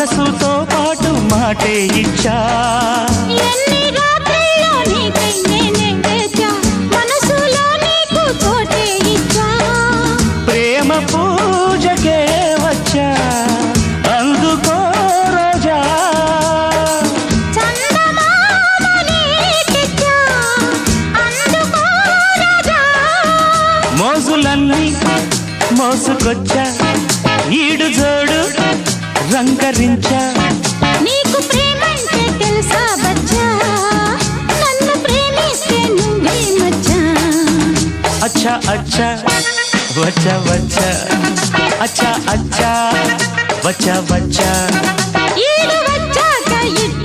మనసుతో పాటు మాటే ఇచ్చా ఎన్ని రాత్రిలో నీకై నేనే వేచా మనసులో నీకు చోటే ఇచ్చా ప్రేమ పూజకే వచ్చా అందుకో రోజా చందమామని తెచ్చా అందుకో రాజా మోజులన్నీ మోసుకొచ్చా ఈడు జోడు రంగరించా నీకు ప్రేమంటే తెలుసా బచ్చా నన్ను ప్రేమిస్తే నువ్వే మచ్చా అచ్చా అచ్చా వచ్చా వచ్చా అచ్చా అచ్చా వచ్చా వచ్చా ఈడు వచ్చాక ఇట్ట